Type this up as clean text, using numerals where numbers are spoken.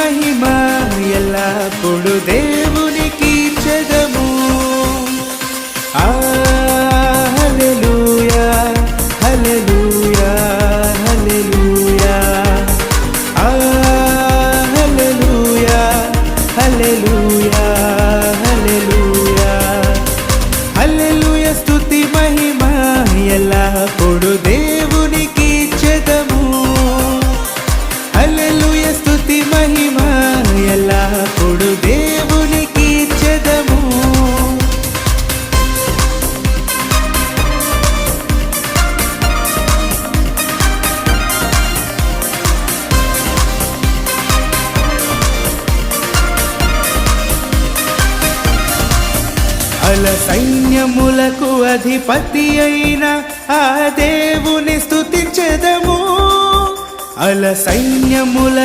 మహిమ ఎల్లప్పుడు దేవునికి చెదము. హల్లెలూయా హల్లెలూయా హల్లెలూయా హల్లెలూయా హల్లెలూయా హల్లెలూయా హల్లెలూయా స్తుతి మహిమ ఎల్లప్పుడు దేవునికి చెదము. హల్లెలూయా స్తుతి మహిమ ఎల్లప్పుడు దేవునికి చెదము. అల సైన్యములకు అధిపతి అయిన ఆ దేవుని స్తుతించెదము. అల సైన్యముల